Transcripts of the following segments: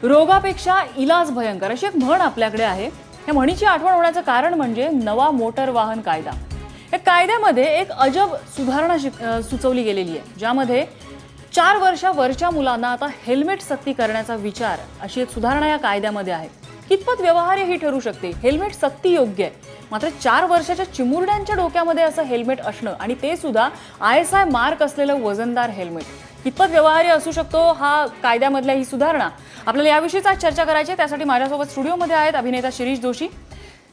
रोगापेक्षा इलाज भयंकर अशी एक म्हण आपल्याकडे आहे। या म्हणीची आठवण होण्याचं कारण म्हणजे नवा मोटर वाहन कायदा। या कायद्यामध्ये एक अजब सुधारणा सुचवली गेलेली आहे, ज्यामध्ये 4 वर्षावरच्या मुलांना आता हेल्मेट सक्ती करण्याचा विचार अशी एक सुधारणा या कायद्यामध्ये आहे। कितपत व्यवहार्य ही ठरू शकते? हेल्मेट सक्ती योग्य आहे, मात्र 4 वर्षाच्या चिमुरड्यांच्या डोक्यामध्ये असं हेल्मेट असणं आणि ते सुद्धा ISI मार्क असलेलं वजनदार हेल्मेट कितपत व्यवहार्य असू शकतो हा कायद्यामधल्या ही सुधारणा? आपल्याला याविषयीच आज चर्चा करायची आहे। त्यासाठी माझ्यासोबत स्टुडिओमध्ये आहेत अभिनेता शिरीष जोशी,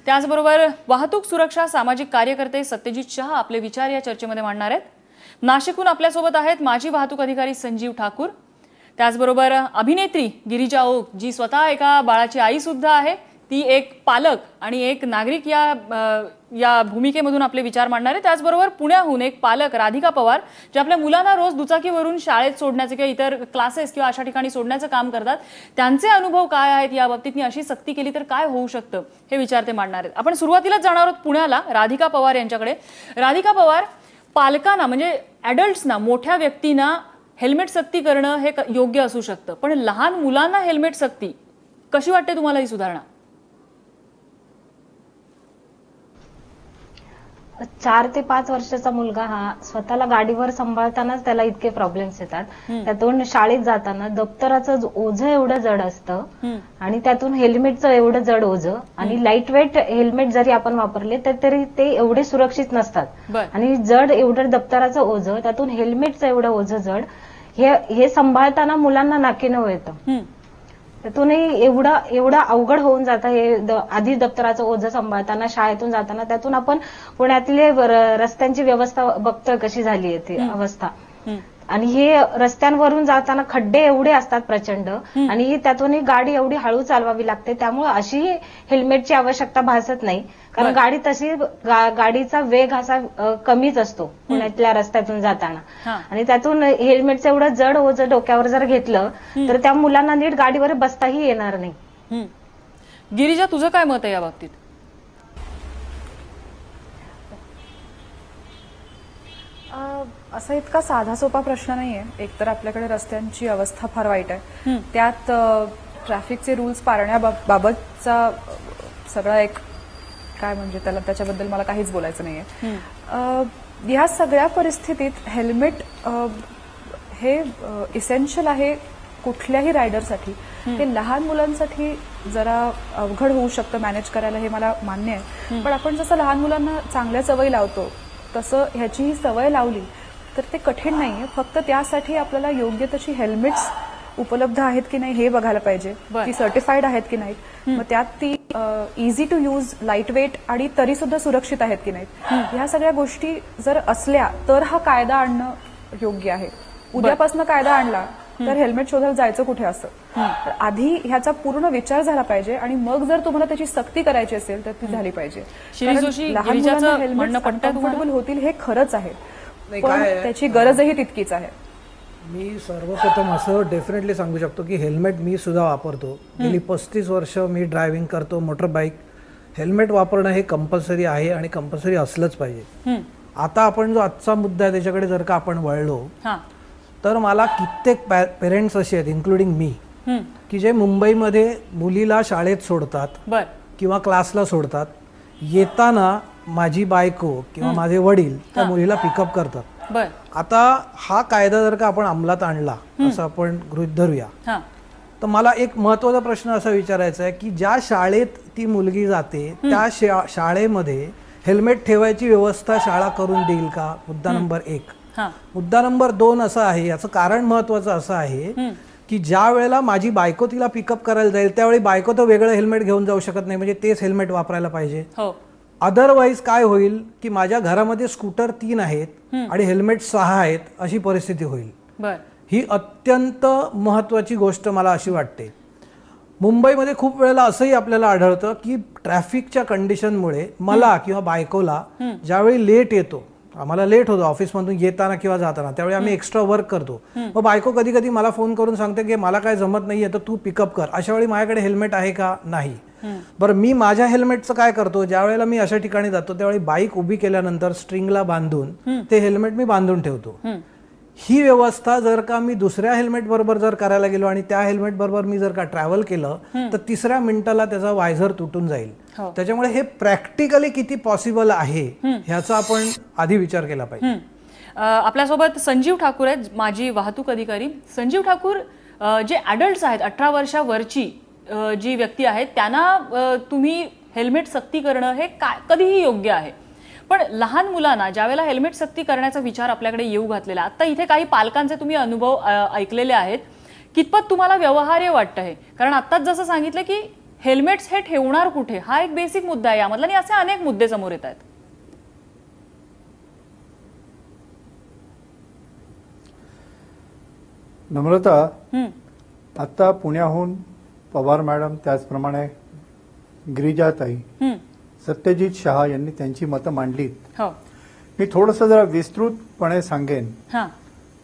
त्याचबरोबर वाहतूक सुरक्षा सामाजिक कार्यकर्ते सत्यजित शहा आपले विचार या चर्चेमध्ये मांडणार आहेत। नाशिकहून आपल्यासोबत आहेत माजी वाहतूक अधिकारी संजीव ठाकूर, त्याचबरोबर अभिनेत्री गिरिजा ओक जी स्वतः एका बाळाची आई सुद्धा आहे, ती एक पालक आणि एक नागरिक या भूमिकेमधून आपले विचार मांडणार आहे। त्याचबरोबर पुण्याहून एक पालक राधिका पवार जे आपल्या मुलांना रोज दुचाकीवरून शाळेत सोडण्याचे किंवा इतर क्लासेस किंवा अशा ठिकाणी सोडण्याचं काम करतात, त्यांचे अनुभव काय आहेत या बाबतीत, अशी सक्ती केली तर काय होऊ शकतं हे विचार ते मांडणार आहेत। आपण सुरुवातीलाच जाणार आहोत पुण्याला राधिका पवार यांच्याकडे। राधिका पवार, पालकांना म्हणजे ॲडल्ट्सना, मोठ्या व्यक्तींना हेल्मेट सक्ती करणं हे योग्य असू शकतं, पण लहान मुलांना हेल्मेट सक्ती कशी वाटते तुम्हाला ही सुधारणा? 4 ते 5 वर्षाचा मुलगा हा स्वतःला गाडीवर सांभाळतानाच त्याला इतके प्रॉब्लेम्स येतात। त्यातून शाळेत जाताना दप्तराचं ओझं एवढं जड असतं आणि त्यातून हेल्मेटचं एवढं जड ओझं, आणि लाईट वेट हेल्मेट जरी आपण वापरले तर तरी ते एवढे सुरक्षित नसतात। आणि जड एवढं दप्तराचं ओझं, त्यातून हेल्मेटचं एवढं ओझं जड, हे सांभाळताना मुलांना नाकीनऊ येतं। त्यातूनही एवढा अवघड होऊन जातं हे आधी दप्तराचं ओझं सांभाळताना, शाळेतून जाताना। त्यातून आपण पुण्यातले रस्त्यांची व्यवस्था बघतोय कशी झाली आहे ती अवस्था, आणि हे रस्त्यांवरून जाताना खड्डे एवढे असतात प्रचंड, आणि त्यातूनही गाडी एवढी हळू चालवावी लागते। त्यामुळे अशी हेल्मेटची आवश्यकता भासत नाही, कारण गाडी तशी गाडीचा वेग असा कमीच असतो पुण्यातल्या रस्त्यातून जाताना, आणि त्यातून हेल्मेटचं एवढं जड ओझं डोक्यावर जर घेतलं तर त्या मुलांना नीट गाडीवर बसताही येणार नाही। गिरिजा, तुझं काय मत आहे या बाबतीत? असा इतका साधा सोपा प्रश्न नाहीये। एकतर आपल्याकडे रस्त्यांची अवस्था फार वाईट आहे, त्यात ट्रॅफिकचे रूल्स पाळण्याबाबतचा सगळा एक काय म्हणजे त्याच्याबद्दल मला काहीच बोलायचं नाहीये। या सगळ्या परिस्थितीत हेल्मेट हे इसेन्शियल आहे कुठल्याही रायडरसाठी। ते लहान मुलांसाठी जरा अवघड होऊ शकतं मॅनेज करायला, हे मला मान्य आहे, पण आपण जसं लहान मुलांना चांगल्या सवयी लावतो तसं ह्याची ही सवय लावली तर ते कठीण नाहीये। फक्त त्यासाठी आपल्याला योग्य तशी हेल्मेट्स उपलब्ध आहेत की नाही हे बघायला पाहिजे, ती सर्टिफाईड आहेत की नाहीत, मग त्यात ती easy to use, light weight आणि तरी सुद्धा सुरक्षित आहेत की नाहीत, ह्या सगळ्या गोष्टी जर असल्या तर हा कायदा आणणं योग्य आहे। उद्यापासून कायदा आणला तर हेल्मेट शोधायला जायचं कुठे असं, आधी ह्याचा पूर्ण विचार झाला पाहिजे, आणि मग जर तुम्हाला त्याची सक्ती करायची असेल तर ती झाली पाहिजे। लहान मुलांना हेल्मेट कम्फर्टेबल होतील हे खरंच आहे, पण त्याची गरजही तितकीच आहे। मी सर्वप्रथम असं डेफिनेटली सांगू शकतो की हेल्मेट मी सुद्धा वापरतो। गेली 35 वर्ष मी ड्रायव्हिंग करतो मोटर बाईक। हेल्मेट वापरणं हे कंपल्सरी आहे आणि कंपल्सरी असलंच पाहिजे। आता आपण जो आजचा मुद्दा आहे त्याच्याकडे जर का आपण वळलो तर मला कित्येक पेरेंट्स असे आहेत, इन्क्लुडिंग मी, की जे मुंबईमध्ये मुलीला शाळेत सोडतात किंवा क्लासला सोडतात, येताना माझी बायको किंवा माझे वडील त्या मुलीला पिकअप करतात। आता हा कायदा जर का आपण अंमलात आणला असं आपण गृहीत धरूया, तर मला एक महत्वाचा प्रश्न असा विचारायचा आहे की ज्या शाळेत ती मुलगी जाते त्या शाळेमध्ये हेल्मेट ठेवायची व्यवस्था शाळा करून देईल का? मुद्दा नंबर 1। मुद्दा नंबर 2 असा आहे, याचं कारण महत्वाचं असं आहे की ज्या वेळेला माझी बायको तिला पिकअप करायला जाईल त्यावेळी बायको तर वेगळं हेल्मेट घेऊन जाऊ शकत नाही, म्हणजे तेच हेल्मेट वापरायला पाहिजे। अदरवाईज काय होईल की माझ्या घरामध्ये स्कूटर 3 आहेत आणि हेल्मेट 6 आहेत, अशी परिस्थिती होईल। ही अत्यंत महत्वाची गोष्ट मला अशी वाटते। मुंबईमध्ये खूप वेळेला असंही आपल्याला आढळतं की ट्रॅफिकच्या कंडिशनमुळे मला किंवा बायकोला ज्यावेळी लेट येतो, आम्हाला लेट होतो ऑफिसमधून येताना किंवा जाताना, त्यावेळी आम्ही एक्स्ट्रा वर्क करतो, मग बायको कधी कधी मला फोन करून सांगते की मला काय जमत नाहीये तर तू पिकअप कर। अशा वेळी माझ्याकडे हेल्मेट आहे का? नाही। बरं, मी माझ्या हेल्मेटचं काय करतो, ज्या वेळेला मी अशा ठिकाणी जातो त्यावेळी बाईक उभी केल्यानंतर स्ट्रिंगला बांधून ते हेल्मेट मी बांधून ठेवतो। ही व्यवस्था जर का मी दुसऱ्या हेल्मेट बरोबर जर करायला गेलो आणि त्या हेल्मेट बरोबर मी जर का ट्रॅव्हल केलं तर तिसऱ्या मिनिटाला त्याचा वायझर तुटून जाईल. त्याच्यामुळे हे प्रॅक्टिकली किती पॉसिबल आहे ह्याचा आपण आधी विचार केला पाहिजे. आपल्यासोबत संजीव ठाकूर आहेत, माजी वाहतूक अधिकारी. संजीव ठाकूर, जे ॲडल्ट्स आहेत 18 वर्षावरची जी व्यक्ती आहेत त्यांना तुम्ही हेल्मेट सक्ती करणं हे कधीही योग्य आहे, पण लहान मुलांना ज्यावेळेला हेल्मेट सक्ती करण्याचा विचार आपल्याकडे येऊ घातलेला, आता इथे काही पालकांचे तुम्ही अनुभव ऐकलेले आहेत, कितपत तुम्हाला व्यवहार्य वाटतं हे? कारण आत्ताच जसं सांगितलं की हेल्मेट्स हे ठेवणार कुठे हा एक बेसिक मुद्दा आहे यामधला, आणि असे अनेक मुद्दे समोर येत आहेत. नम्रता, आता पुण्याहून पवार मॅडम, त्याचप्रमाणे गिरिजाताई, सत्यजित शहा यांनी त्यांची मतं मांडलीत. मी थोडंसं जरा विस्तृतपणे सांगेन.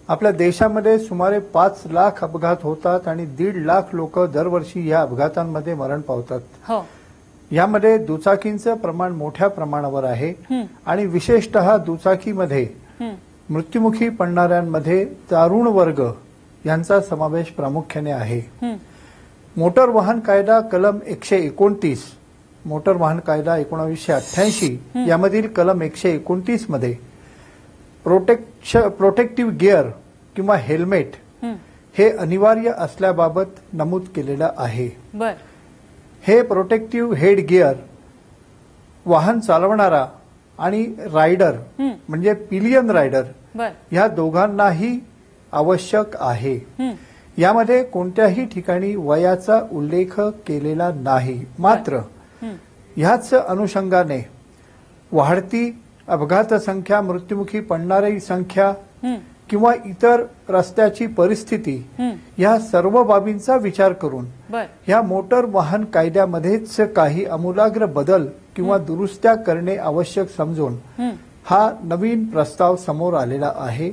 आपल्या देशामध्ये सुमारे 5 लाख अपघात होतात आणि 1.5 लाख लोक दरवर्षी या अपघातांमध्ये मरण पावतात. यामध्ये दुचाकींचं प्रमाण मोठ्या प्रमाणावर आहे आणि विशेषतः दुचाकीमध्ये मृत्युमुखी पडणाऱ्यांमध्ये तरुण वर्ग यांचा समावेश प्रामुख्याने आहे. मोटर वाहन कायदा कलम 129, मोटर वाहन कायदा 1988 यामधील कलम 129 मध्ये प्रोटेक्टिव्ह गिअर किंवा हेल्मेट हे अनिवार्य असल्याबाबत नमूद केलेलं आहे. हे प्रोटेक्टिव्ह हेड गिअर वाहन चालवणारा आणि रायडर म्हणजे पिलियन रायडर या दोघांनाही आवश्यक आहे. यामध्ये कोणत्याही ठिकाणी वयाचा उल्लेख केलेला नाही. मात्र ह्याच अनुषंगाने वाढती अपघात संख्या, मृत्युमुखी पडणारी संख्या किंवा इतर रस्त्याची परिस्थिती या सर्व बाबींचा विचार करून या मोटर वाहन कायद्यामध्येच काही आमूलाग्र बदल किंवा दुरुस्त्या करणे आवश्यक समजून हा नवीन प्रस्ताव समोर आलेला आहे,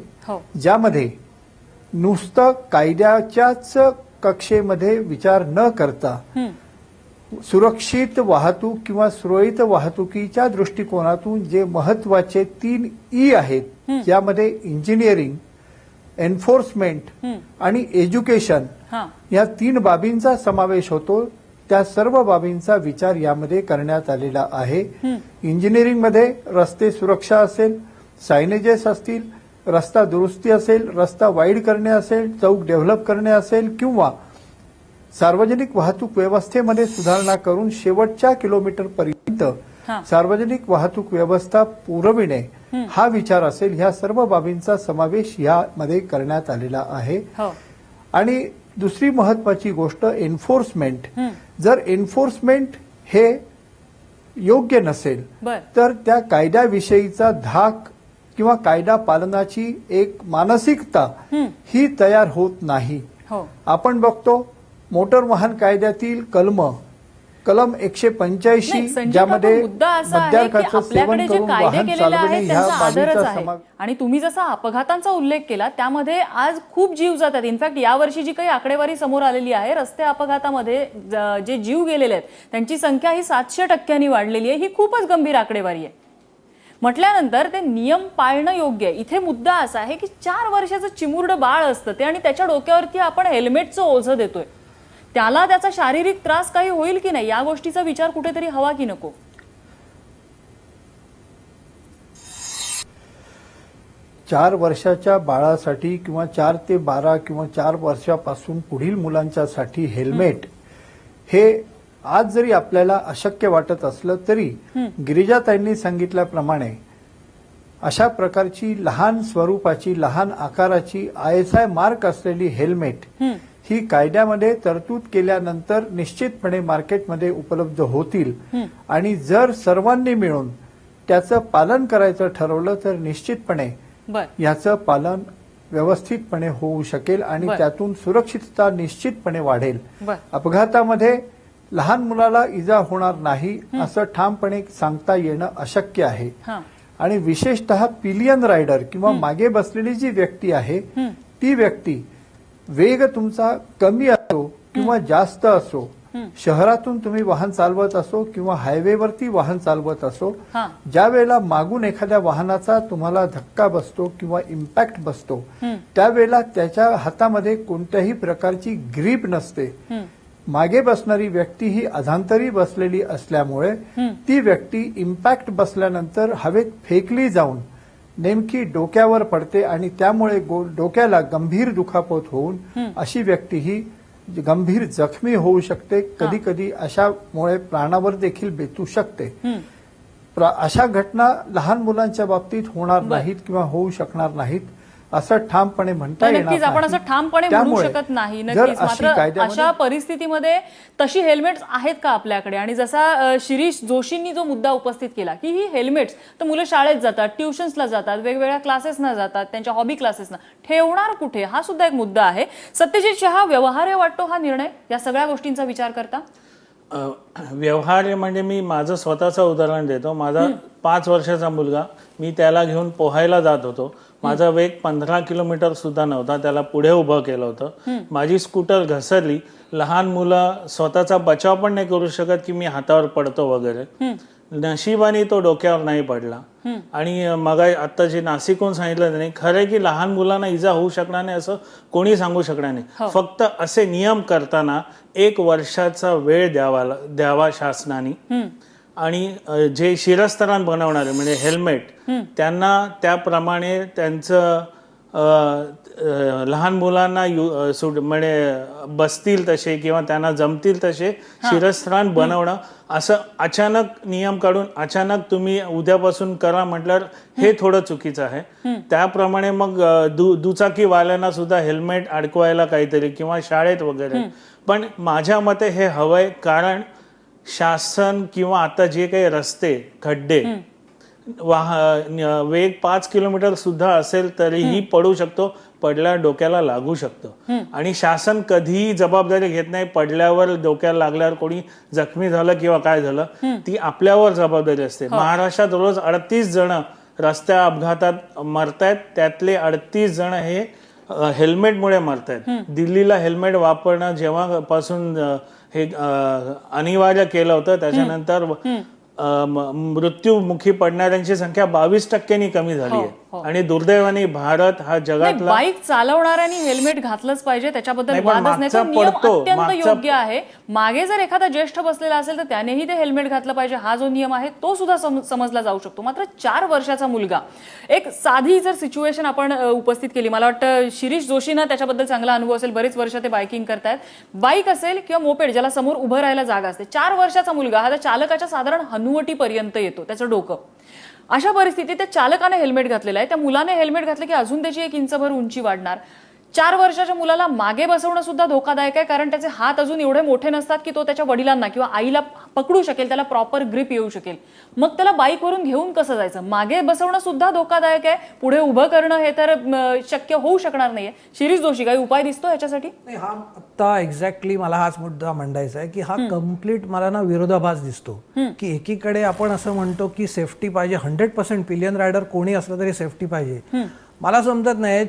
ज्यामध्ये नुसतं कायद्याच्याच कक्षेमध्ये विचार न करता सुरक्षित वाहतूक किंवा सुरळीत वाहतुकीच्या दृष्टिकोनातून जे महत्वाचे 3 ई आहेत, ज्यामध्ये इंजिनिअरिंग, एन्फोर्समेंट आणि एज्युकेशन या 3 बाबींचा समावेश होतो, त्या सर्व बाबींचा विचार यामध्ये करण्यात आलेला आहे. इंजिनिअरिंगमध्ये रस्ते सुरक्षा असेल, सायनेजेस असतील, रस्ता दुरुस्ती असेल, रस्ता वाईड करणे असेल, चौक डेव्हलप करणे असेल किंवा सार्वजनिक वाहतूक व्यवस्थेमध्ये सुधारणा करून शेवटच्या किलोमीटरपर्यंत सार्वजनिक वाहतूक व्यवस्था पुरविणे हा विचार असेल. ह्या सर्व बाबींचा समावेश यामध्ये करण्यात आलेला आहे. आणि दुसरी महत्वाची गोष्ट एन्फोर्समेंट. जर एन्फोर्समेंट हे योग्य नसेल तर त्या कायद्याविषयीचा धाक किंवा कायदा पालनाची एक मानसिकता ही तयार होत नाही. आपण बघतो मोटर वाहन कायद्यातील कलम 185 ज्यामध्ये मद्यार्काचं सेवन करून वाहन चालवणे ह्या बाबीचा समावेश. आणि तुम्ही जसा अपघातांचा उल्लेख केला त्यामध्ये आज खूप जीव जातात. इनफॅक्ट यावर्षी जी काही आकडेवारी समोर आलेली आहे, रस्ते अपघातामध्ये जे जीव गेलेले आहेत त्यांची संख्या ही 700% वाढलेली आहे. ही खूपच गंभीर आकडेवारी आहे. म्हटल्यानंतर ते नियम पाळणं योग्य आहे. इथे मुद्दा असा आहे की 4 वर्षाचं चिमुरड बाळ असतं ते, आणि त्याच्या डोक्यावरती आपण हेल्मेटचं ओझं देतोय. त्याला त्याचा शारीरिक त्रास काही होईल की नाही या गोष्टीचा विचार कुठेतरी हवा की नको? 4 वर्षाच्या बाळासाठी किंवा 4 ते 12 किंवा 4 वर्षापासून पुढील मुलांच्यासाठी हेल्मेट हे आज जरी आपल्याला अशक्य वाटत असलं तरी गिरिजाताईंनी सांगितल्याप्रमाणे अशा प्रकारची लहान स्वरूपाची, लहान आकाराची ISI मार्क असलेली हेल्मेट ही कायद्यामध्ये तरतूद केल्यानंतर निश्चितपणे मार्केटमध्ये उपलब्ध होतील. आणि जर सर्वांनी मिळून त्याचं पालन करायचं ठरवलं तर निश्चितपणे याचं पालन व्यवस्थितपणे होऊ शकेल आणि त्यातून सुरक्षितता निश्चितपणे वाढेल. अपघातामध्ये लहान मुलाला इजा होणार नाही असं ठामपणे सांगता येणं अशक्य आहे. आणि विशेषतः पिलियन रायडर किंवा मागे बसलेली जी व्यक्ती आहे ती व्यक्ती वेग तुमचा कमी असो किंवा जास्त असो शहरातून तुम्ही वाहन चालवत असो किंवा हायवेवरती वाहन चालवत असो, हा. ज्या वेळेला मागून एखाद्या वाहनाचा तुम्हाला धक्का बसतो किंवा इम्पॅक्ट बसतो, त्यावेळेला त्याच्या हातामध्ये कोणत्याही प्रकारची ग्रीप नसते. मागे बसणारी व्यक्ती ही अधांतरी बसलेली असल्यामुळे ती व्यक्ती इम्पॅक्ट बसल्यानंतर हवेत फेकली जाऊन नेमकी डोक्यावर पडते आणि त्यामुळे डोक्याला गंभीर दुखापत होऊन अशी व्यक्ती ही गंभीर जखमी होऊ शकते. कधी कधी अशामुळे प्राणावर देखील बेतू शकते. अशा घटना लहान मुलांच्या बाबतीत होणार नाहीत किंवा होऊ शकणार नाहीत असं ठामपणे म्हणता येणार नक्कीच आपण असं ठामपणे म्हणू शकत नाही. नक्कीच. मात्र अशा परिस्थितीमध्ये तशी हेल्मेट्स आहेत का आपल्याकडे? आणि जसा शिरीष जोशींनी जो मुद्दा उपस्थित केला की ही हेल्मेट्स तर मुलं शाळेत जातात, ट्युशन्सला जातात, वेगवेगळ्या क्लासेसना जातात, त्यांच्या हॉबी क्लासेसना ठेवणार कुठे, हा सुद्धा एक मुद्दा आहे. सत्यजित शहा, व्यवहार्य वाटतो हा निर्णय या सगळ्या गोष्टींचा विचार करता? व्यवहार्य म्हणजे मी माझं स्वतःचं उदाहरण देतो. माझा 5 वर्षाचा मुलगा, मी त्याला घेऊन पोहायला जात होतो. माझा वेग 15 किलोमीटर सुद्धा नव्हता. त्याला पुढे उभं केलं होतं. माझी स्कूटर घसरली. लहान मुलं स्वतःचा बचाव पण नाही करू शकत की मी हातावर पडतो वगैरे. नशिबाने तो डोक्यावर नाही पडला. आणि मग आता जे नाशिकहून सांगितलं त्यांनी, खरं की लहान मुलांना इजा होऊ शकणार नाही असं कोणी सांगू शकणार नाही. फक्त असे नियम करताना 1 वर्षाचा वेळ द्यावा शासनाने. आणि जे शिरस्त्राण बनवणारे म्हणजे हेल्मेट, त्यांना त्याप्रमाणे त्यांचं लहान मुलांना म्हणजे बसतील तसे किंवा त्यांना जमतील तसे शिरस्त्राण बनवणं, असं अचानक नियम काढून अचानक तुम्ही उद्यापासून करा म्हटल्यावर हे थोडं चुकीचं आहे. त्याप्रमाणे मग दुचाकीवाल्यांना सुद्धा हेल्मेट अडकवायला काहीतरी किंवा शाळेत वगैरे. पण माझ्या मते हे हवंय, कारण शासन किंवा आता जे काही रस्ते, खड्डे, वेग 5 किलोमीटर सुद्धा असेल तरीही पडू शकतो. पडल्या डोक्याला लागू शकतं. आणि शासन कधीही जबाबदारी घेत नाही. पडल्यावर डोक्याला लागल्यावर कोणी जखमी झालं किंवा काय झालं, ती आपल्यावर जबाबदारी असते. महाराष्ट्रात रोज 38 जण रस्त्या अपघातात मरतायत. त्यातले 38 जण हे हेल्मेटमुळे मरतायत. दिल्लीला हेल्मेट वापरणं जेव्हापासून हे अनिवार्य केलं होतं, त्याच्यानंतर मृत्यूमुखी पडणाऱ्यांची संख्या 22% कमी झाली आहे. आणि दुर्दैवाने भारत हा जगातला, बाईक चालवणाऱ्यांनी हेल्मेट घातलंच पाहिजे, त्याच्याबद्दल वादच नाही. तो नियम अत्यंत योग्य आहे. मागे जर एखादा ज्येष्ठ बसलेला असेल तर त्यानेही ते हेल्मेट घातलं पाहिजे, हा जो नियम आहे तो सुद्धा समजला जाऊ शकतो. मात्र 4 वर्षाचा मुलगा, एक साधी जर सिच्युएशन आपण उपस्थित केली, मला वाटतं शिरीष जोशींना त्याच्याबद्दल चांगला अनुभव असेल. बरेच वर्ष ते बायकिंग करतायत. बाईक असेल किंवा मोपेड, ज्याला समोर उभं राहायला जागा असते, 4 वर्षाचा मुलगा हा त्या चालकाच्या साधारण हनुवटीपर्यंत येतो, त्याचं डोकं. अशा परिस्थितीत त्या चालकाने हेल्मेट घातलेलं आहे, त्या मुलाने हेल्मेट घातलं की अजून त्याची 1 इंचभर उंची वाढणार. 4 वर्षाच्या मुलाला मागे बसवणं सुद्धा धोकादायक आहे, कारण त्याचे हात अजून एवढे मोठे नसतात की तो त्याच्या वडिलांना किंवा आईला पकडू शकेल, त्याला प्रॉपर ग्रिप येऊ शकेल. मग त्याला बाईकवरून घेऊन कसं जायचं? मागे बसवणं सुद्धा धोकादायक आहे. पुढे उभं करणं हे तर शक्य होऊ शकणार नाहीये. शिरीष जोशी, काही उपाय दिसतो याच्यासाठी? हा आता एक्झॅक्टली मला हाच मुद्दा मांडायचा आहे की हा कम्प्लीट मला ना विरोधाभास दिसतो. की एकीकडे आपण असं म्हणतो की सेफ्टी पाहिजे, 100% पिलियन रायडर कोणी असलं तरी सेफ्टी पाहिजे. मला समजत नाही,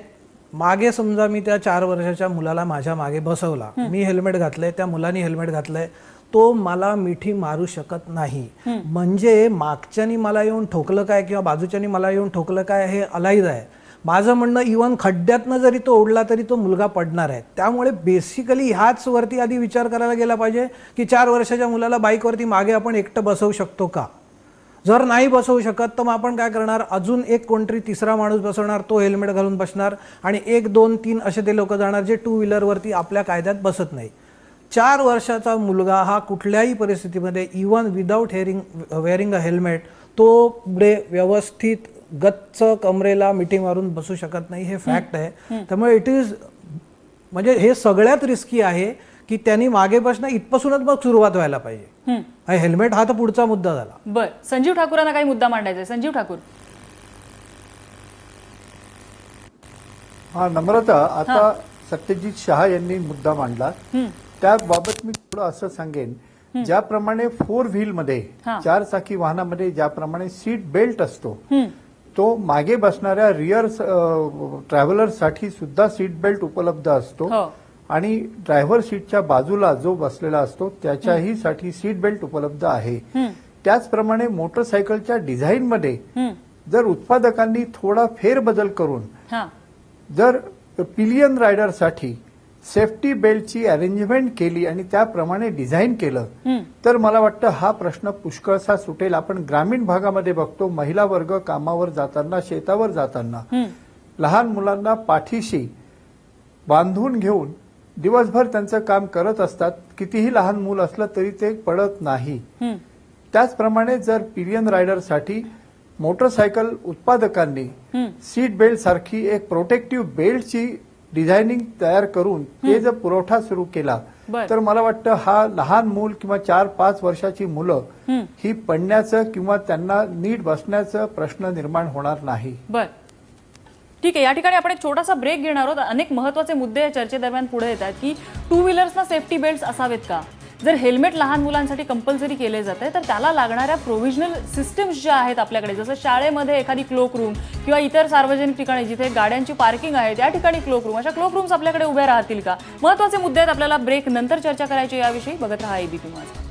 मागे समजा मी त्या 4 वर्षाच्या मुलाला माझ्या मागे बसवला, मी हेल्मेट घातलंय, त्या मुलाने हेल्मेट घातलंय, तो मला मिठी मारू शकत नाही. म्हणजे मागच्यानी मला येऊन ठोकलं काय किंवा बाजूच्यानी मला येऊन ठोकलं काय हे अलाईद आहे. माझं म्हणणं, इव्हन खड्ड्यातनं जरी तो ओढला तरी तो मुलगा पडणार आहे. त्यामुळे बेसिकली ह्याच वरती आधी विचार करायला गेला पाहिजे की 4 वर्षाच्या मुलाला बाईकवरती मागे आपण एकटं बसवू शकतो का? जर नाही बसवू शकत तर मग आपण काय करणार, अजून एक कोणतरी तिसरा माणूस बसवणार, तो हेल्मेट घालून बसणार आणि 1, 2, 3 असे ते लोक जाणार जे 2 व्हीलरवरती आपल्या कायद्यात बसत नाही. 4 वर्षाचा मुलगा हा कुठल्याही परिस्थितीमध्ये even without wearing a helmet तो पुढे व्यवस्थित गच्च कमरेला मिठी मारून बसू शकत नाही, हे फॅक्ट आहे. त्यामुळे इट इज म्हणजे हे सगळ्यात रिस्की आहे की त्यांनी मागे बसणं इथपासूनच मग सुरुवात व्हायला पाहिजे. हेल्मेट हा तर पुढचा मुद्दा झाला. बर, संजीव ठाकूरांना काही मुद्दा मांडायचा आहे. संजीव ठाकूर. हा नम्रता, आता सत्यजित शहा यांनी मुद्दा मांडला, त्याबाबत मी थोडं असं सांगेन, ज्याप्रमाणे 4 व्हीलमध्ये 4 चाकी वाहनामध्ये ज्याप्रमाणे सीट बेल्ट असतो, तो मागे बसणाऱ्या रिअर ट्रॅव्हलरसाठी सुद्धा सीट बेल्ट उपलब्ध असतो. आणि ड्रायव्हर सीटच्या बाजूला जो बसलेला असतो त्याच्याही साठी सीट बेल्ट उपलब्ध आहे. त्याचप्रमाणे मोटरसायकलच्या डिझाईनमध्ये जर उत्पादकांनी थोडा फेरबदल करून जर पिलियन रायडरसाठी सेफ्टी बेल्टची अरेंजमेंट केली आणि त्याप्रमाणे डिझाईन केलं तर मला वाटतं हा प्रश्न पुष्कळसा सुटेल. आपण ग्रामीण भागामध्ये बघतो महिला वर्ग कामावर जाताना, शेतावर जाताना लहान मुलांना पाठीशी बांधून घेऊन दिवसभर त्यांचं काम करत असतात. कितीही लहान मूल असलं तरी ते पडत नाही. त्याचप्रमाणे जर पिलियन रायडरसाठी मोटरसायकल उत्पादकांनी सीट बेल्ट सारखी एक प्रोटेक्टिव्ह बेल्टची डिझायनिंग तयार करून ते जर पुरवठा सुरू केला तर मला वाटतं हा लहान मूल किंवा 4-5 वर्षाची मुलं ही पडण्याचं किंवा त्यांना नीट बसण्याचं प्रश्न निर्माण होणार नाही. ठीक आहे, या ठिकाणी आपण एक छोटासा ब्रेक घेणार आहोत. अनेक महत्त्वाचे मुद्दे या चर्चेदरम्यान पुढे येतात की टू व्हीलर्सना सेफ्टी बेल्ट असावेत का, जर हेल्मेट लहान मुलांसाठी कंपल्सरी केले जाते तर त्याला लागणाऱ्या प्रोव्हिजनल सिस्टम्स ज्या आहेत आपल्याकडे, जसं शाळेमध्ये एखादी क्लोक रूम किंवा इतर सार्वजनिक ठिकाणी जिथे गाड्यांची पार्किंग आहे त्या ठिकाणी क्लोक रूम, अशा क्लोक रूम्स आपल्याकडे उभ्या राहतील का? महत्त्वाचे मुद्दे आहेत, आपल्याला ब्रेक नंतर चर्चा करायची याविषयी. बघत रहा एबीपी माझा.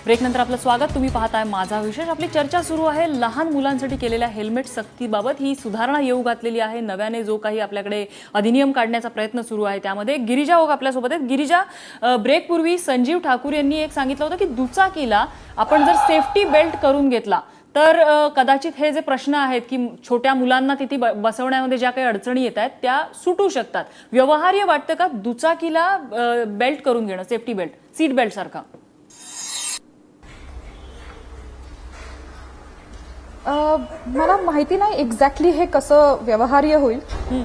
ब्रेक नंतर आपलं स्वागत. तुम्ही पाहताय माझा विशेष. आपली चर्चा सुरू आहे लहान मुलांसाठी केलेल्या हेल्मेट सक्तीबाबत. ही सुधारणा येऊ घातलेली आहे. नव्याने जो काही आपल्याकडे अधिनियम काढण्याचा प्रयत्न सुरू आहे त्यामध्ये गिरिजा ओक आपल्यासोबत आहेत. गिरिजा, ब्रेकपूर्वी संजीव ठाकूर यांनी एक सांगितलं होतं की दुचाकीला आपण जर सेफ्टी बेल्ट करून घेतला तर कदाचित हे जे प्रश्न आहेत की छोट्या मुलांना तिथे बसवण्यामध्ये ज्या काही अडचणी येत आहेत त्या सुटू शकतात. व्यवहार्य वाटतं का दुचाकीला बेल्ट करून घेणं, सेफ्टी बेल्ट, सीट बेल्ट सारखा? मला माहिती नाही एक्झॅक्टली हे कसं व्यवहार्य होईल,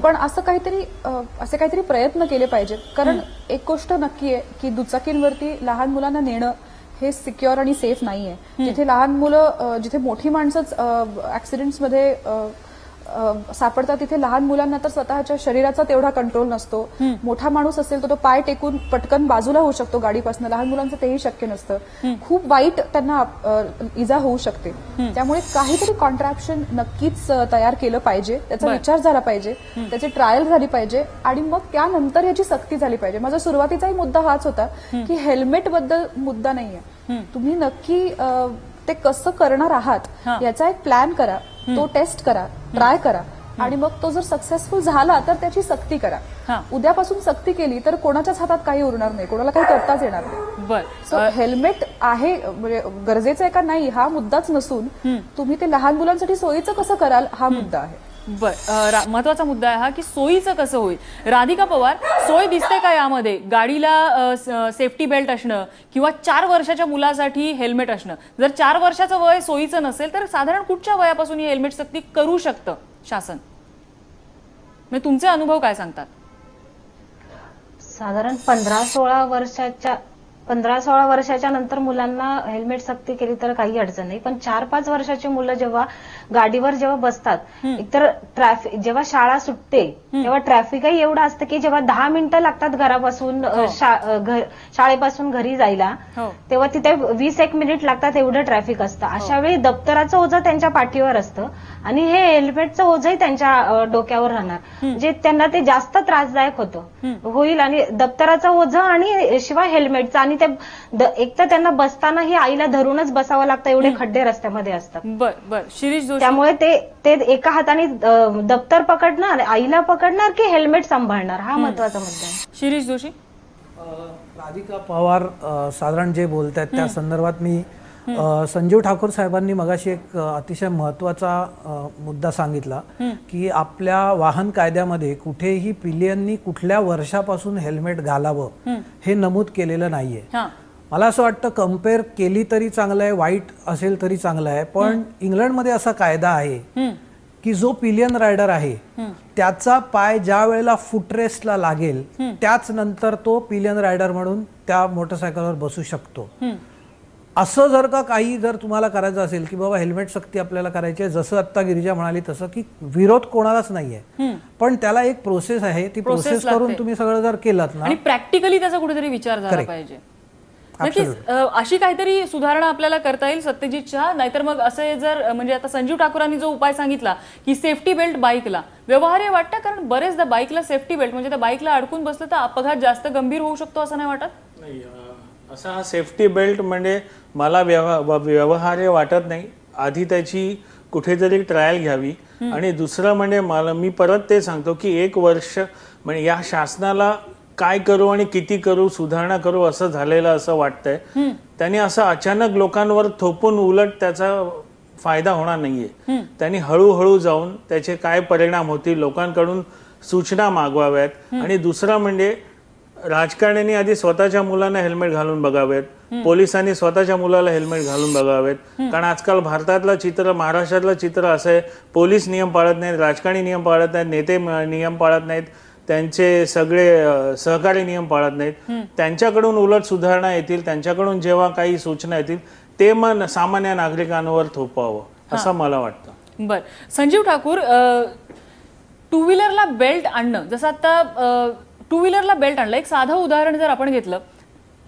पण असे काहीतरी प्रयत्न केले पाहिजेत. कारण एक गोष्ट नक्की आहे की दुचाकींवरती लहान मुलांना नेणं हे सिक्युअर आणि सेफ नाहीये. जिथे लहान मुलं, जिथे मोठी माणसंच ऍक्सिडेंट्समध्ये सापडतात तिथे लहान मुलांना तर स्वतःच्या शरीराचा तेवढा कंट्रोल नसतो. मोठा माणूस असेल तर तो पाय टेकून पटकन बाजूला होऊ शकतो गाडीपासून. लहान मुलांचं तेही शक्य नसतं. खूप वाईट त्यांना इजा होऊ शकते. त्यामुळे काहीतरी कॉन्ट्रॅप्शन नक्कीच तयार केलं पाहिजे. त्याचा विचार झाला पाहिजे, त्याची ट्रायल झाली पाहिजे आणि मग त्यानंतर याची सक्ती झाली पाहिजे. माझा सुरुवातीचाही मुद्दा हाच होता की हेल्मेट बद्दल मुद्दा नाहीये. तुम्ही नक्की ते कसं करणार आहात याचा एक प्लॅन करा, तो टेस्ट करा, ट्राय करा आणि मग तो जर सक्सेसफुल झाला तर त्याची सक्ती करा. उद्यापासून सक्ती केली तर कोणाच्याच हातात काही उरणार नाही, कोणाला काही करताच येणार नाही. सो हेल्मेट आहे म्हणजे गरजेचं आहे का नाही हा मुद्दाच नसून तुम्ही ते लहान मुलांसाठी सोयीचं कसं कराल हा मुद्दा आहे. महत्वाचा मुद्दा आहे हा की सोयीचं कसं होईल. राधिका पवार, सोय दिसते का यामध्ये? गाडीला सेफ्टी बेल्ट असणं किंवा 4 वर्षाच्या मुलासाठी हेल्मेट असणं. जर 4 वर्षाचं वय सोयीचं नसेल तर साधारण कुठच्या वयापासून ही हेल्मेट सक्ती करू शकतं शासन? म्हणजे तुमचे अनुभव काय सांगतात? साधारण 15-16 वर्षाच्या नंतर मुलांना हेल्मेट सक्ती केली तर काही अडचण नाही. पण 4-5 वर्षाची मुलं जेव्हा गाडीवर जेव्हा बसतात, एकतर ट्रॅफिक जेव्हा शाळा सुटते तेव्हा ट्रॅफिकही एवढं असतं की जेव्हा 10 मिनिटं लागतात घरापासून शाळेपासून घरी जायला तेव्हा तिथे 20-1 मिनिट लागतात, एवढं ट्रॅफिक असतं. अशा वेळी दप्तराचं ओझं त्यांच्या पाठीवर असतं आणि हे हेल्मेटचं ओझंही त्यांच्या डोक्यावर राहणार. म्हणजे त्यांना ते जास्त त्रासदायक होईल आणि दप्तराचं ओझं आणि शिवाय हेल्मेटचं आणि ते एक तर त्यांना बसतानाही आईला धरूनच बसावं लागतं, एवढे खड्डे रस्त्यामध्ये असतात. बरं शिरीष जोशी, त्यामुळे ते एका हाताने दप्तर पकडणार, आईला पकडणार की हेल्मेट सांभाळणार हा महत्वाचा मुद्दा आहे. शिरीष जोशी, राधिका पवार साधारण जे बोलत आहेत त्या संदर्भात मी संजीव ठाकूर साहेबांनी मगाशी एक अतिशय महत्वाचा मुद्दा सांगितला की आपल्या वाहन कायद्यामध्ये कुठेही पिलियननी कुठल्या वर्षापासून हेल्मेट घालावं हे नमूद केलेलं नाहीये. मला असं वाटतं कम्पेअर केली तरी चांगलं आहे, वाईट असेल तरी चांगलं आहे. पण इंग्लंडमध्ये असा कायदा आहे की जो पिलियन रायडर आहे त्याचा पाय ज्या वेळेला फुटरेस्टला लागेल त्याच नंतर तो पिलियन रायडर म्हणून त्या मोटरसायकलवर बसू शकतो. असं जर का काही जर तुम्हाला करायचं असेल की बाबा हेल्मेट सक्ती आपल्याला करायची आहे, जसं आत्ता गिरिजा म्हणाली तसं की विरोध कोणालाच नाहीये, पण त्याला एक प्रोसेस आहे, ती प्रोसेस करून तुम्ही सगळं जर केलं ना, आणि प्रॅक्टिकली त्याचा कुठेतरी विचार झाला पाहिजे. नक्कीच अशी काहीतरी सुधारणा आपल्याला करता येईल सत्यजितच्या. नाहीतर मग असे जर म्हणजे आता संजीव ठाकूरांनी जो उपाय सांगितला की सेफ्टी बेल्ट बाईकला व्यवहार्य वाटतं, कारण बरेचदा बाईकला सेफ्टी बेल्ट म्हणजे त्या बाईकला अडकून बसलं तर अपघात जास्त गंभीर होऊ शकतो असं नाही वाटत? नाही, असा हा सेफ्टी बेल्ट म्हणजे मला व्यवहार्य वाटत नाही. आधी त्याची कुठेतरी ट्रायल घ्यावी. आणि दुसरं म्हणजे मी परत ते सांगतो की 1 वर्ष म्हणजे या शासनाला काय करू आणि किती करू, सुधारणा करू असं झालेलं असं वाटतंय. त्यांनी असं अचानक लोकांवर थोपून उलट त्याचा फायदा होणार नाहीये. त्यांनी हळूहळू जाऊन त्याचे काय परिणाम होतील लोकांकडून सूचना मागवाव्यात. आणि दुसरं म्हणजे राजकारण्यांनी आधी स्वतःच्या मुलांना हेल्मेट घालून बघावेत, पोलिसांनी स्वतःच्या मुलाला हेल्मेट घालून बघावेत. कारण आजकाल भारतातलं चित्र, महाराष्ट्रातलं चित्र असं आहे, पोलीस नियम पाळत नाहीत, राजकारणी नियम पाळत नाहीत, नेते नियम पाळत नाहीत, त्यांचे सगळे सहकारी नियम पाळत नाहीत. त्यांच्याकडून उलट सुधारणा येतील, त्यांच्याकडून जेव्हा काही सूचना येतील ते मग सामान्य नागरिकांवर थोपवावं असं मला वाटतं. बर, संजीव ठाकूर, टू व्हीलरला बेल्ट आणणं, जसं आता टू व्हीलरला बेल्ट आणलं, एक साधं उदाहरण जर आपण घेतलं,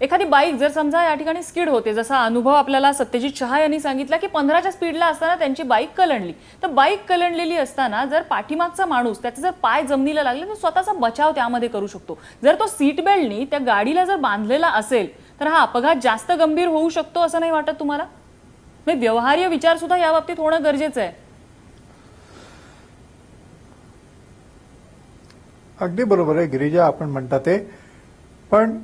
एखादी बाईक जर समजा या ठिकाणी स्किड होते, जसा अनुभव आपल्याला सत्यजित शहा यांनी सांगितला की 15च्या स्पीडला असताना त्यांची बाईक कलंडली. तर बाईक कलंडलेली असताना जर पाठीमागचा माणूस त्याचे जर पाय जमिनीला लागले तर स्वतःचा बचाव त्यामध्ये करू शकतो. जर तो सीट बेल्टनी त्या गाडीला जर बांधलेला असेल तर हा अपघात जास्त गंभीर होऊ शकतो असं नाही वाटत तुम्हाला? म्हणजे व्यवहार्य विचार सुद्धा या बाबतीत होणं गरजेचं आहे. अगदी बरोबर आहे गिरिजा, आपण म्हणता ते. पण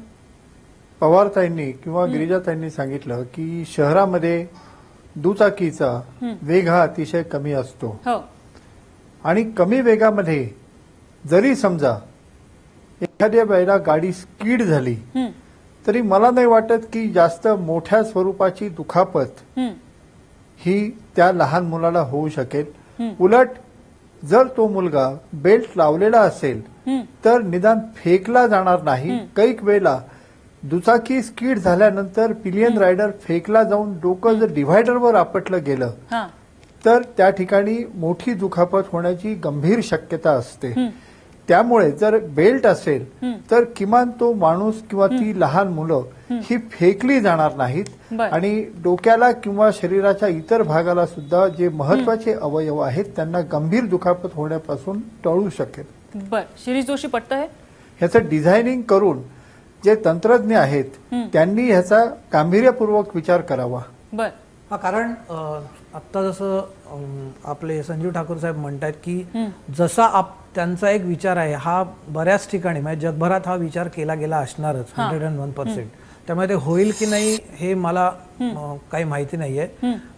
पवारताईंनी किंवा गिरिजाताईंनी सांगितलं की शहरामध्ये दुचाकीचा वेग हा अतिशय कमी असतो. आणि कमी वेगामध्ये जरी समजा एखाद्या वेळेला गाडी स्किड झाली तरी मला नाही वाटत की जास्त मोठ्या स्वरूपाची दुखापत ही त्या लहान मुलाला होऊ शकेल. उलट जर तो मुलगा बेल्ट लावलेला असेल तर निदान फेकला जाणार नाही. कैक वेळेला दुचाकी स्किड झाल्यानंतर पिलियन रायडर फेकला जाऊन डोकं जर डिव्हायडरवर आपटलं गेलं तर त्या ठिकाणी मोठी दुखापत होण्याची गंभीर शक्यता असते. त्यामुळे जर बेल्ट असेल तर किमान तो माणूस किंवा ती लहान मुलं ही फेकली जाणार नाहीत आणि डोक्याला किंवा शरीराच्या इतर भागाला सुद्धा जे महत्वाचे अवयव आहेत त्यांना गंभीर दुखापत होण्यापासून टळू शकेल. बर, शिरीष जोशी, पटतं हे? ह्याचं डिझायनिंग करून जे तंत्रज्ञ आहेत त्यांनी ह्याचा गांभीर्यपूर्वक विचार करावा. बर, कारण आता जसं आपले संजीव ठाकूर साहेब म्हणतात की जसा त्यांचा एक विचार आहे हा बऱ्याच ठिकाणी म्हणजे जगभरात हा विचार केला गेला असणारच 101%. त्यामुळे ते होईल की नाही हे मला काही माहिती नाहीये.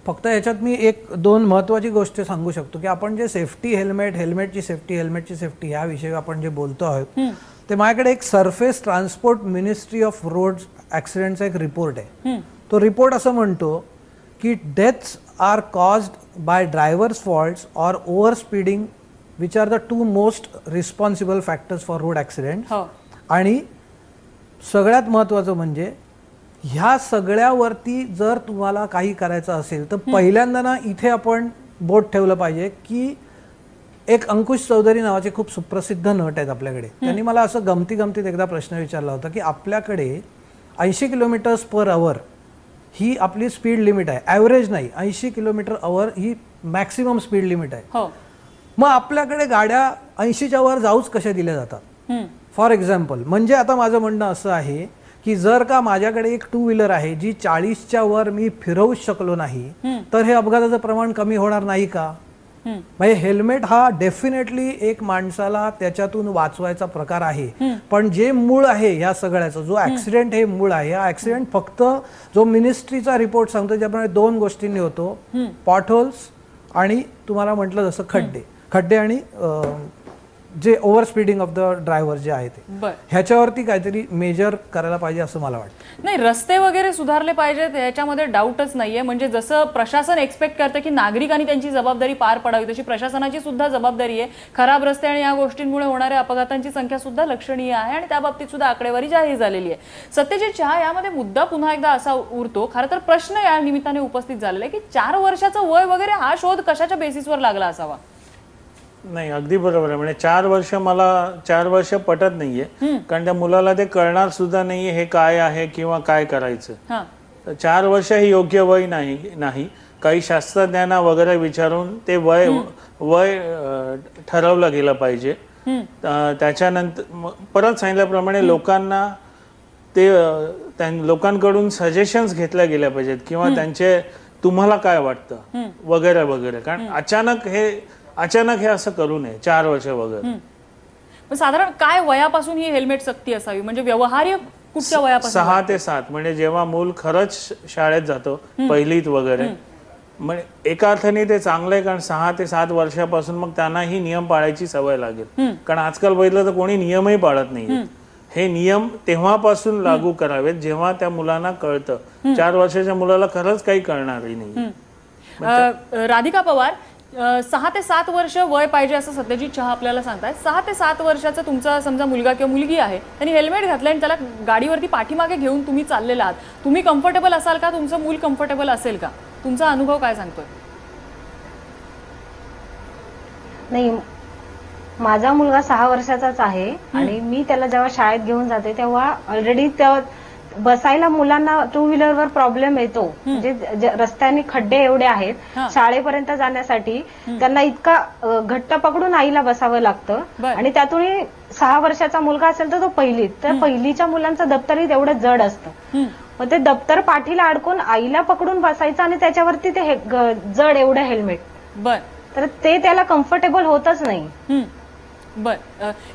फक्त याच्यात मी 1-2 महत्वाची गोष्ट सांगू शकतो की आपण जे सेफ्टी हेल्मेटची सेफ्टी ह्या विषयी आपण जे बोलतो आहोत ते माझ्याकडे एक surface transport ministry of road ऍक्सिडेंटचा एक रिपोर्ट आहे. तो रिपोर्ट असं म्हणतो की deaths are caused by drivers faults or over speeding which are the 2 most responsible factors for road accident. आणि सगळ्यात महत्वाचं म्हणजे ह्या सगळ्यावरती जर तुम्हाला काही करायचं असेल तर पहिल्यांदा ना इथे आपण बोट ठेवलं पाहिजे की एक अंकुश चौधरी नावाचे खूप सुप्रसिद्ध नट आहेत आपल्याकडे. त्यांनी मला असं गमतीत एकदा प्रश्न विचारला होता की आपल्याकडे 80 किलोमीटर्स पर आवर ही आपली स्पीड लिमिट आहे, ॲव्हरेज नाही, 80 किलोमीटर आवर ही मॅक्सिमम स्पीड लिमिट आहे. मग आपल्याकडे गाड्या 80च्या वर जाऊच कशा दिल्या जातात? फॉर एक्झाम्पल, म्हणजे आता माझं म्हणणं असं आहे की जर का माझ्याकडे एक 2 व्हीलर आहे जी 40च्या वर मी फिरवूच शकलो नाही तर हे अपघाताचं प्रमाण कमी होणार नाही का? म्हणजे हेल्मेट हा डेफिनेटली एक माणसाला त्याच्यातून वाचवायचा प्रकार आहे. पण जे मूळ आहे ह्या सगळ्याचं, जो ऍक्सिडेंट हे मूळ आहे, हा ऍक्सिडेंट फक्त जो मिनिस्ट्रीचा रिपोर्ट सांगतो ज्याप्रमाणे 2 गोष्टींनी होतो, पॉटहोल्स आणि तुम्हाला म्हटलं जसं खड्डे आणि जे over speeding of the driver जे आहे ते. ह्याच्यावरती काहीतरी मेजर करायला पाहिजे असं मला वाटतं. नाही, रस्ते वगैरे सुधारले पाहिजेत याच्यामध्ये डाऊटच नाहीये. म्हणजे जसं प्रशासन एक्सपेक्ट करतं की नागरिकांनी त्यांची जबाबदारी पार पडावी तशी प्रशासनाची सुद्धा जबाबदारी आहे. खराब रस्ते आणि या गोष्टींमुळे होणाऱ्या अपघातांची संख्या सुद्धा लक्षणीय आहे आणि त्या बाबतीत सुद्धा आकडेवारी जाहीर झालेली आहे. सत्यजित शहा, यामध्ये मुद्दा पुन्हा एकदा असा उरतो, खरं तर प्रश्न या निमित्ताने उपस्थित झालेला आहे की 4 वर्षाचं वय वगैरे हा शोध कशाच्या बेसिसवर लागला असावा? नाही, अगदी बरोबर आहे. म्हणजे 4 वर्ष मला 4 वर्ष पटत नाहीये, कारण त्या मुलाला ते कळणार सुद्धा नाहीये हे काय आहे किंवा काय करायचं. हा 4 वर्ष हे योग्य वय नाही. काही शास्त्रज्ञांना वगैरे विचारून ते वय ठरवलं गेलं पाहिजे. त्याच्यानंतर परत सांगितल्याप्रमाणे लोकांना ते लोकांकडून सजेशन्स घेतल्या गेल्या पाहिजेत किंवा त्यांचे तुम्हाला काय वाटतं वगैरे वगैरे. कारण अचानक हे असं करू नये 4 वर्ष वगैरे. पण साधारण काय वयापासून ही हेल्मेट सक्ती असावी, म्हणजे व्यवहार्य कुठच्या वयापासून? 6 ते 7 म्हणजे जेव्हा मूल खरंच शाळेत जातो, पहिलीत वगैरे. म्हणजे एका अर्थाने ते चांगलं आहे, कारण 6 ते 7 वर्षापासून मग त्यांना ही नियम पाळायची सवय लागेल. कारण आजकाल बघितलं तर कोणी नियमही पाळत नाही. हे नियम तेव्हापासून लागू करावेत जेव्हा त्या मुलांना कळतं. 4 वर्षाच्या मुलाला खरंच काही कळणारही नाही. राधिका पवार, 6 ते 7 वर्ष वय पाहिजे असं सत्यजित शहा आपल्याला सांगतायत. 6 ते 7 वर्षाचा तुमचा समजा मुलगा किंवा मुलगी आहे, त्यांनी हेल्मेट घातलं आणि त्याला गाडीवरती पाठीमागे घेऊन तुम्ही चाललेला आहात, तुम्ही कम्फर्टेबल असाल का? तुमचं मूल कम्फर्टेबल असेल का? तुमचा अनुभव काय सांगतोय? नाही, माझा मुलगा 6 वर्षाचाच आहे आणि मी त्याला जेव्हा शाळेत घेऊन जाते तेव्हा ऑलरेडी बसायला मुलांना टू व्हीलरवर प्रॉब्लेम येतो. म्हणजे रस्त्याने खड्डे एवढे आहेत, शाळेपर्यंत जाण्यासाठी त्यांना इतका घट्ट पकडून आईला बसावं लागतं. आणि त्यातून 6 वर्षाचा मुलगा असेल तर तो पहिलीत, तर पहिलीच्या मुलांचं दप्तरही तेवढं जड असतं. मग ते दप्तर पाठीला अडकून आईला पकडून बसायचं आणि त्याच्यावरती ते जड एवढं हेल्मेट, बर, तर ते त्याला कम्फर्टेबल होतच नाही. बर,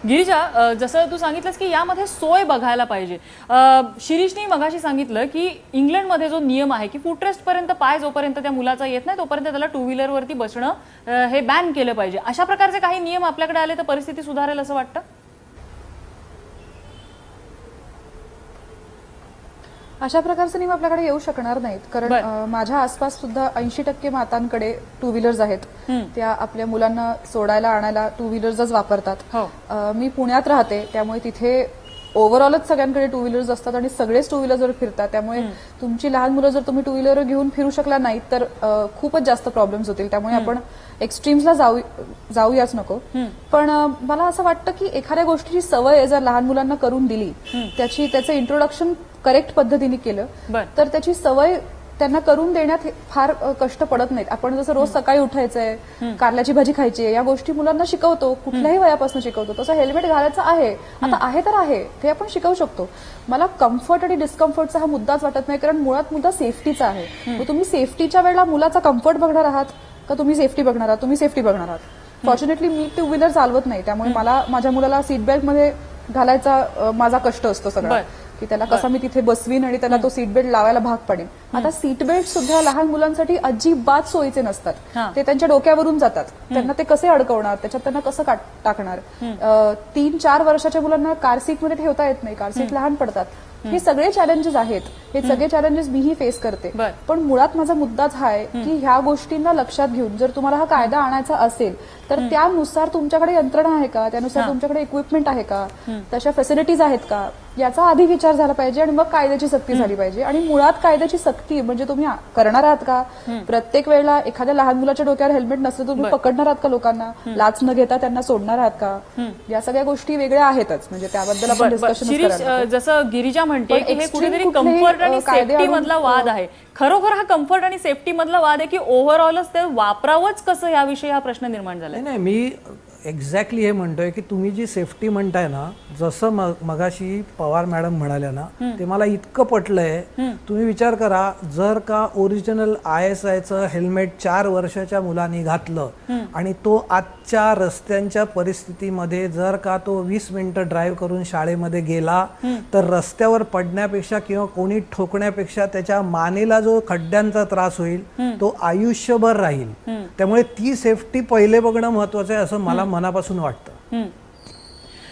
गिरिजा, जसं तू सांगितलंस की यामध्ये सोय बघायला पाहिजे. शिरीषनी मगाशी सांगितलं की इंग्लंडमध्ये जो नियम आहे की फुटरेस्ट पर्यंत पाय जोपर्यंत त्या मुलाचा येत नाही तोपर्यंत त्याला टू व्हीलरवरती बसणं हे बॅन केलं पाहिजे. अशा प्रकारचे काही नियम आपल्याकडे आले तर परिस्थिती सुधारेल असं वाटतं? अशा प्रकारचे नियम आपल्याकडे येऊ शकणार नाहीत, कारण माझ्या आसपास सुद्धा 80% मातांकडे टू व्हीलर्स आहेत. त्या आपल्या मुलांना सोडायला आणायला टू व्हीलर्सच वापरतात. मी पुण्यात राहते, त्यामुळे तिथे ओव्हरऑलच सगळ्यांकडे टू व्हीलर्स असतात आणि सगळेच टू व्हीलरवर फिरतात. त्यामुळे तुमची लहान मुलं जर तुम्ही टू व्हीलर घेऊन फिरू शकला नाहीत तर खूपच जास्त प्रॉब्लेम्स होतील. त्यामुळे आपण एक्स्ट्रीम्सला जाऊयाच नको. पण मला असं वाटतं की एखाद्या गोष्टीची सवय जर लहान मुलांना करून दिली, त्याचं इंट्रोडक्शन करेक्ट पद्धतीने केलं तर त्याची सवय त्यांना करून देण्यात फार कष्ट पडत नाहीत. आपण जसं रोज सकाळी उठायचंय, कारल्याची भाजी खायची आहे, या गोष्टी मुलांना शिकवतो, कुठल्याही वयापासून शिकवतो. तसं हेल्मेट घालायचं आहे, आता आहे तर आहे, ते आपण शिकवू शकतो. मला कम्फर्ट आणि डिस्कम्फर्टचा हा मुद्दाच वाटत नाही, कारण मुळात मुद्दा सेफ्टीचा आहे. मग तुम्ही सेफ्टीच्या वेळेला मुलाचा कम्फर्ट बघणार आहात का तुम्ही सेफ्टी बघणार आहात? तुम्ही सेफ्टी बघणार आहात. फॉर्च्युनेटली मी टू व्हीलर चालवत नाही, त्यामुळे मला माझ्या मुलाला सीट बेल्ट मध्ये घालायचा माझा कष्ट असतो सगळा, की त्याला कसा मी तिथे बसवीन आणि त्याला तो सीट बेल्ट लावायला भाग पडेल. आता सीट बेल्ट सुद्धा लहान मुलांसाठी अजिबात सोयीचे नसतात. ते त्यांच्या डोक्यावरून जातात, त्यांना ते कसे अडकवणार, त्याच्यात त्यांना कसं टाकणार. 3-4 वर्षाच्या मुलांना कार सीट मध्ये ठेवता येत नाही, कार सीट लहान पडतात. हे सगळे चॅलेंजेस आहेत, हे सगळे चॅलेंजेस मीही फेस करते. पण मुळात माझा मुद्दाच हा आहे की ह्या गोष्टींना लक्षात घेऊन जर तुम्हाला हा कायदा आणायचा असेल तर त्यानुसार तुमच्याकडे यंत्रणा आहे का, त्यानुसार तुमच्याकडे इक्विपमेंट आहे का, तशा फॅसिलिटीज आहेत का, याचा आधी विचार झाला पाहिजे आणि मग कायद्याची सक्ती झाली पाहिजे. आणि मुळात कायद्याची सक्ती म्हणजे तुम्ही करणार आहात का? प्रत्येक वेळेला एखाद्या लहान मुलाच्या डोक्यावर हेल्मेट नसलं तर तुम्ही पकडणार आहात का लोकांना? लाच न घेता त्यांना सोडणार आहात का? या सगळ्या गोष्टी वेगळ्या आहेतच, म्हणजे त्याबद्दल आपण डिस्कशन. जसं गिरिजा म्हणते की हे कुठेतरी कम्फर्ट आणि सेफ्टी मधला वाद आहे. खरोखर हा कम्फर्ट आणि सेफ्टी मधला वाद आहे की ओव्हरऑलच ते वापरावंच कसं याविषयी हा प्रश्न निर्माण झाला? नाही, मी एक्झॅक्टली हे म्हणतोय की तुम्ही जी सेफ्टी म्हणताय ना, जसं मगाशी पवार मॅडम म्हणाल्या ना, ते मला इतकं पटलंय. तुम्ही विचार करा, जर का ओरिजिनल ISIचं हेल्मेट 4 वर्षाच्या मुलांनी घातलं आणि तो आजच्या रस्त्यांच्या परिस्थितीमध्ये जर का तो 20 मिनिटं ड्राईव्ह करून शाळेमध्ये गेला तर रस्त्यावर पडण्यापेक्षा किंवा कोणी ठोकण्यापेक्षा त्याच्या मानेला जो खड्ड्यांचा त्रास होईल तो आयुष्यभर राहील. त्यामुळे ती सेफ्टी पहिले बघणं महत्वाचं आहे असं मला मनापासून वाटतं.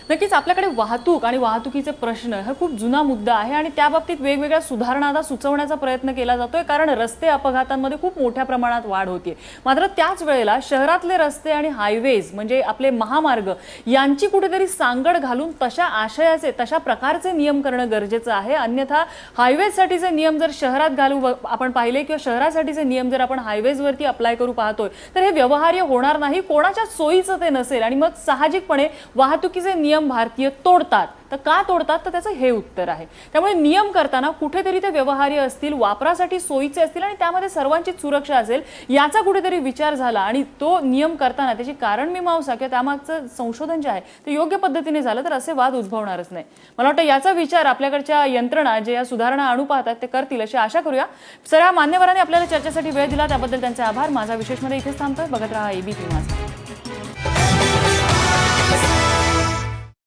नक्कीच आपल्याकडे वाहतूक आणि वाहतुकीचे प्रश्न हा खूप जुना मुद्दा आहे आणि त्या बाबतीत वेगवेगळ्या सुधारणा आता सुचवण्याचा प्रयत्न केला जातोय, कारण रस्ते अपघातांमध्ये खूप मोठ्या प्रमाणात वाढ होते. मात्र त्याच वेळेला शहरातले रस्ते आणि हायवेज म्हणजे आपले महामार्ग यांची कुठेतरी सांगड घालून तशा आशयाचे तशा प्रकारचे नियम करणं गरजेचं आहे. अन्यथा हायवेजसाठीचे नियम जर शहरात घालू आपण पाहिले किंवा शहरासाठीचे नियम जर आपण हायवेजवरती अप्लाय करू पाहतोय तर हे व्यवहार्य होणार नाही, कोणाच्या सोयीचं ते नसेल आणि मग साहजिकपणे वाहतुकीचे नियम भारतीय तोडतात. तर का तोडतात तर त्याचं हे उत्तर आहे. त्यामुळे नियम करताना कुठेतरी ते व्यवहार्य असतील, वापरासाठी सोयीचे असतील आणि त्यामध्ये सर्वांची सुरक्षा असेल याचा कुठेतरी विचार झाला आणि तो नियम करताना त्याची कारणमीमांसा किंवा त्यामागचं संशोधन जे आहे ते योग्य पद्धतीने झालं तर असे वाद उद्भवणारच नाही. मला वाटतं याचा विचार आपल्याकडच्या यंत्रणा जे या सुधारणा आणू पाहतात ते करतील अशी आशा करूया. सर्व मान्यवरांनी आपल्याला चर्चेसाठी वेळ दिला त्याबद्दल त्यांचे आभार. माझा विशेषमध्ये इथेच थांबतोय. बघत रहा एबीपी माझा.